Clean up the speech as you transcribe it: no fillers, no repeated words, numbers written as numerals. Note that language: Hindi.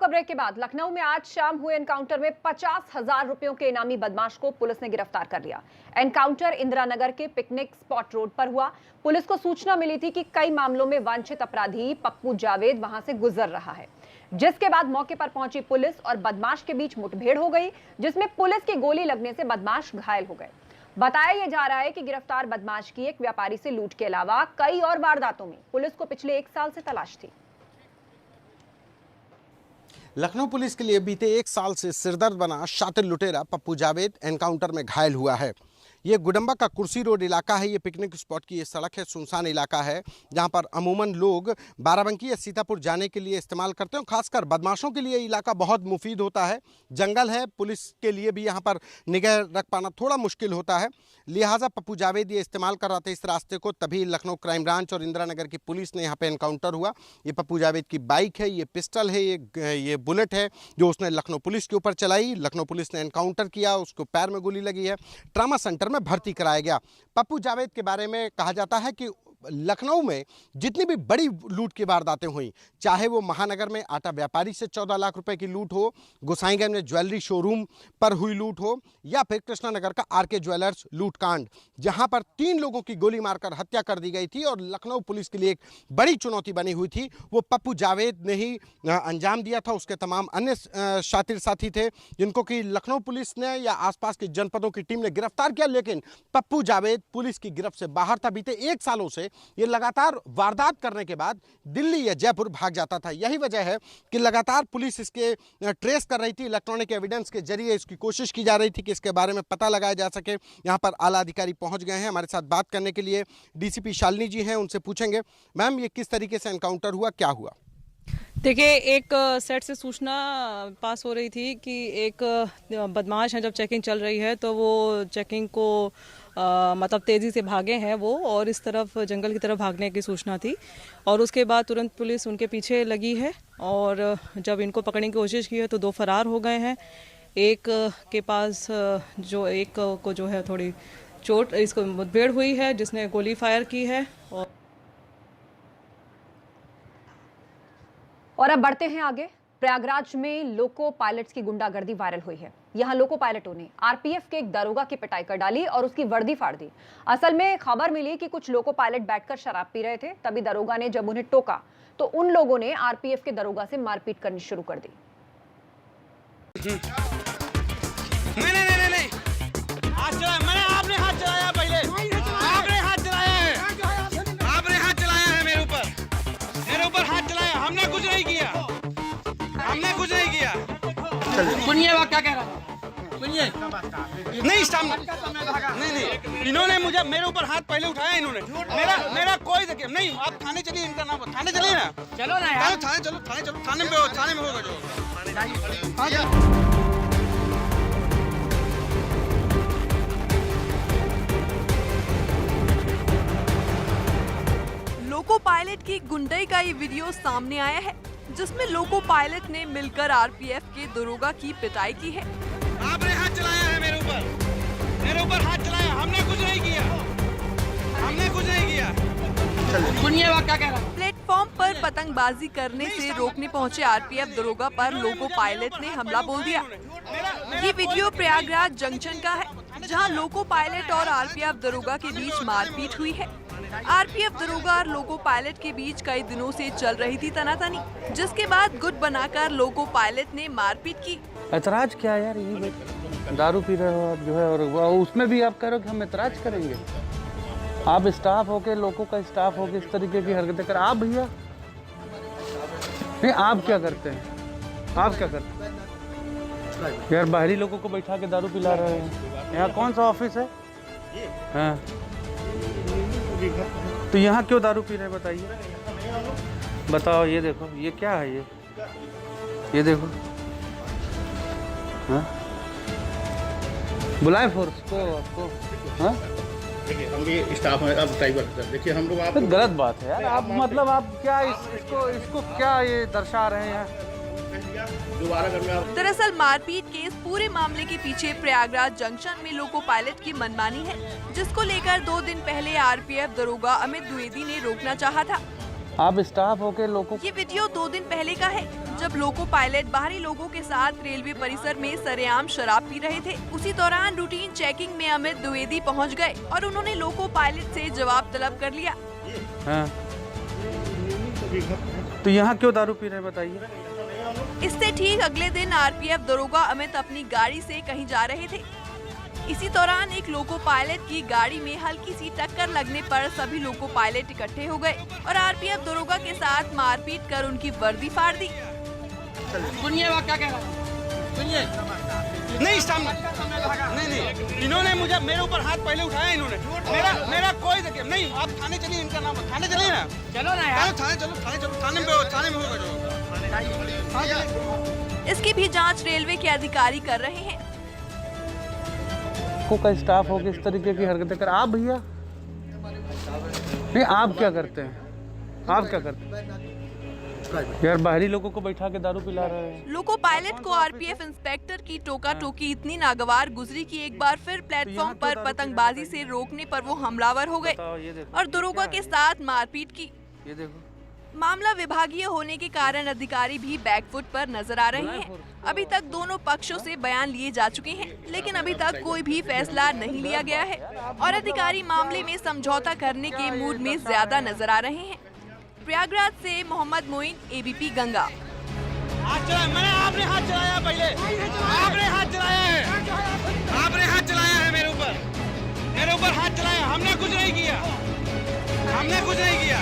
आपका ब्रेक के बाद लखनऊ में आज शाम हुए एनकाउंटर में 50,000 रुपयों के इनामी बदमाश को पुलिस ने गिरफ्तार कर लिया। एनकाउंटर इंदिरा नगर के पिकनिक स्पॉट रोड पर हुआ। पुलिस को सूचना मिली थी कि कई मामलों में वांछित अपराधी पप्पू जावेद वहां से गुजर रहा है, जिसके बाद मौके पर पहुंची पुलिस और बदमाश के बीच मुठभेड़ हो गई, जिसमें पुलिस की गोली लगने से बदमाश घायल हो गए। बताया यह जा रहा है कि गिरफ्तार बदमाश की एक व्यापारी से लूट के अलावा कई और वारदातों में पुलिस को पिछले 1 साल से तलाश थी। लखनऊ पुलिस के लिए बीते 1 साल से सिरदर्द बना शातिर लुटेरा पप्पू जावेद एनकाउंटर में घायल हुआ है। ये गुडम्बा का कुर्सी रोड इलाका है। ये पिकनिक स्पॉट की ये सड़क है, सुनसान इलाका है जहाँ पर अमूमन लोग बाराबंकी या सीतापुर जाने के लिए इस्तेमाल करते हैं। खासकर बदमाशों के लिए इलाका बहुत मुफीद होता है। जंगल है, पुलिस के लिए भी यहाँ पर निगाह रख पाना थोड़ा मुश्किल होता है। लिहाजा पप्पू जावेद ये इस्तेमाल कर रहा था इस रास्ते को, तभी लखनऊ क्राइम ब्रांच और इंदिरा नगर की पुलिस ने यहाँ पर एनकाउंटर हुआ। ये पप्पू जावेद की बाइक है, ये पिस्टल है, ये बुलेट है जो उसने लखनऊ पुलिस के ऊपर चलाई। लखनऊ पुलिस ने एनकाउंटर किया, उसको पैर में गोली लगी है, ट्रामा सेंटर में भर्ती कराया गया। पप्पू जावेद के बारे में कहा जाता है कि लखनऊ में जितनी भी बड़ी लूट की वारदातें हुई, चाहे वो महानगर में आटा व्यापारी से 14 लाख रुपए की लूट हो, गोसाईगंज में ज्वेलरी शोरूम पर हुई लूट हो, या फिर कृष्णानगर का आरके ज्वेलर्स लूट कांड, जहां पर 3 लोगों की गोली मारकर हत्या कर दी गई थी और लखनऊ पुलिस के लिए एक बड़ी चुनौती बनी हुई थी, वो पप्पू जावेद ने ही अंजाम दिया था। उसके तमाम अन्य शातिर साथी थे जिनको कि लखनऊ पुलिस ने या आसपास के जनपदों की टीम ने गिरफ्तार किया, लेकिन पप्पू जावेद पुलिस की गिरफ्त से बाहर था। बीते 1 सालों से ये लगातार वारदात करने के बाद दिल्ली या जयपुर भाग जाता था। यही वजह है कि लगातार पुलिस इसके ट्रेस कर रही थी। इलेक्ट्रॉनिक एविडेंस के जरिए इसकी कोशिश की जा रही थी कि इसके बारे में पता लगाया जा सके। यहाँ पर आला अधिकारी पहुंच गए हैं हमारे साथ बात करने के लिए। डीसीपी शालिनी जी हैं, उनसे पूछेंगे, मैम ये किस तरीके से एनकाउंटर हुआ, क्या हुआ? देखिए, एक सेट से सूचना पास हो रही थी कि एक बदमाश है, जब चेकिंग चल रही है तो वो चेकिंग को मतलब तेज़ी से भागे हैं वो, और इस तरफ जंगल की तरफ भागने की सूचना थी और उसके बाद तुरंत पुलिस उनके पीछे लगी है और जब इनको पकड़ने की कोशिश की है तो 2 फरार हो गए हैं। एक के पास एक को जो है थोड़ी चोट, इसको मुठभेड़ हुई है जिसने गोली फायर की है। और अब बढ़ते हैं आगे। प्रयागराज में लोको पायलट्स की गुंडागर्दी वायरल हुई है। यहां लोको पायलटों ने आरपीएफ के एक दरोगा की पिटाई कर डाली और उसकी वर्दी फाड़ दी। असल में खबर मिली कि कुछ लोको पायलट बैठकर शराब पी रहे थे, तभी दरोगा ने जब उन्हें टोका तो उन लोगों ने आरपीएफ के दरोगा से मारपीट करनी शुरू कर दी। नहीं, हाथ चलाया, मैंने आपने हाथ चलाया, पहले आपने हाथ चलाया है, आपने हाथ चलाया है मेरे ऊपर हाथ चलाया। हमने कुछ नहीं किया, हमने कुछ नहीं किया। सुनिए वो क्या कह रहा है, सुनिए। नहीं सामने, नहीं, इन्होंने मुझे मेरे ऊपर हाथ पहले उठाया इन्होंने। मेरा कोई नहीं। आप थाने चलिए, इनका नाम थाने चलिए ना। चलो ना यार, थाने में होगा जो। लोको पायलट की गुंडई का ये वीडियो सामने आया है, जिसमें लोको पायलट ने मिलकर आरपीएफ के दरोगा की पिटाई की है। आपने हाथ चलाया है मेरे ऊपर हाथ चलाया। हमने कुछ नहीं किया, हमने कुछ नहीं किया। सुनिए वो क्या कह रहा है। प्लेटफॉर्म पर पतंगबाजी करने से रोकने पहुंचे आरपीएफ दरोगा पर लोको पायलट ने हमला बोल दिया। ये वीडियो प्रयागराज जंक्शन का है, जहां लोको पायलट और आरपीएफ दरोगा के बीच मारपीट हुई है। आरपीएफ दरोगा और लोको पायलट के बीच कई दिनों से चल रही थी तनातनी, जिसके बाद गुट बनाकर लोको पायलट ने मारपीट की। ऐतराज क्या यार, ये दारू पी रहे हो आप जो है, और उसमें भी आप कह रहे हो कि हम ऐतराज करेंगे। आप स्टाफ होके, लोगों का स्टाफ होके इस तरीके की हरकतें कर, आप भैया नहीं, आप क्या करते हैं, आप क्या करते हैं यार? बाहरी लोगों को बैठा के दारू पिला रहे हैं। यहाँ कौन सा ऑफिस है? हाँ, तो यहाँ क्यों दारू पी रहे हैं बताइए, बताओ। ये देखो, ये क्या है, ये देखो। हाँ, बुलाए फोर्स को आपको। हाँ, देखिए हम भी स्टाफ हैं, अब ड्राइवर। देखिए हम लोग, आप तो गलत बात है यार। आप मतलब आप क्या इसको क्या ये दर्शा रहे हैं? दरअसल मारपीट के इस पूरे मामले के पीछे प्रयागराज जंक्शन में लोको पायलट की मनमानी है, जिसको लेकर 2 दिन पहले आरपीएफ दरोगा अमित द्विवेदी ने रोकना चाहा था। आप स्टाफ होके लोगों। ये वीडियो 2 दिन पहले का है, जब लोको पायलट बाहरी लोगों के साथ रेलवे परिसर में सरेआम शराब पी रहे थे। उसी दौरान रूटीन चेकिंग में अमित द्विवेदी पहुंच गए और उन्होंने लोको पायलट से जवाब तलब कर लिया। हाँ। तो यहाँ क्यों दारू पी रहे हैं बताइए? इससे ठीक अगले दिन आरपीएफ दरोगा अमित अपनी गाड़ी से कहीं जा रहे थे। इसी दौरान एक लोको पायलट की गाड़ी में हल्की सी टक्कर लगने पर सभी लोको पायलट इकट्ठे हो गए और आरपीएफ दरोगा के साथ मारपीट कर उनकी वर्दी फाड़ दी। सुनिए वो क्या कह रहा है, सुनिए। नहीं सामने नहीं, इन्होंने मुझे मेरे ऊपर हाथ पहले उठाया इन्होंने। मेरा कोई देखिए नहीं। आप थाने चलिए, इनका नाम थाने चलिए ना। चलो ना यार, थाने चलो, थाने में होगा। इसकी भी जांच रेलवे के अधिकारी कर रहे हैं। का स्टाफ हो के इस तरीके की हरकतें कर, आप भैया नहीं, आप क्या करते हैं? आप क्या करते हैं यार? बाहरी लोगों को बैठा के दारू पिला रहे हैं। लोको पायलट को आरपीएफ इंस्पेक्टर की टोका टोकी इतनी नागवार गुजरी कि एक बार फिर प्लेटफॉर्म पर पतंगबाजी से रोकने पर वो हमलावर हो गए और दरोगा के साथ मारपीट की। ये देखो, मामला विभागीय होने के कारण अधिकारी भी बैकफुट पर नजर आ रहे हैं। अभी तक दोनों पक्षों से बयान लिए जा चुके हैं, लेकिन अभी तक कोई भी फैसला नहीं लिया गया है और अधिकारी मामले में समझौता करने के मूड में ज्यादा नजर आ रहे हैं। प्रयागराज से मोहम्मद मोइन, एबीपी गंगा। मैंने आपने हाथ चलाया, पहले आपने हाथ चलाया है, आपने हाथ चलाया है मेरे ऊपर हाथ चलाया। हमने कुछ नहीं किया, हमने कुछ नहीं किया।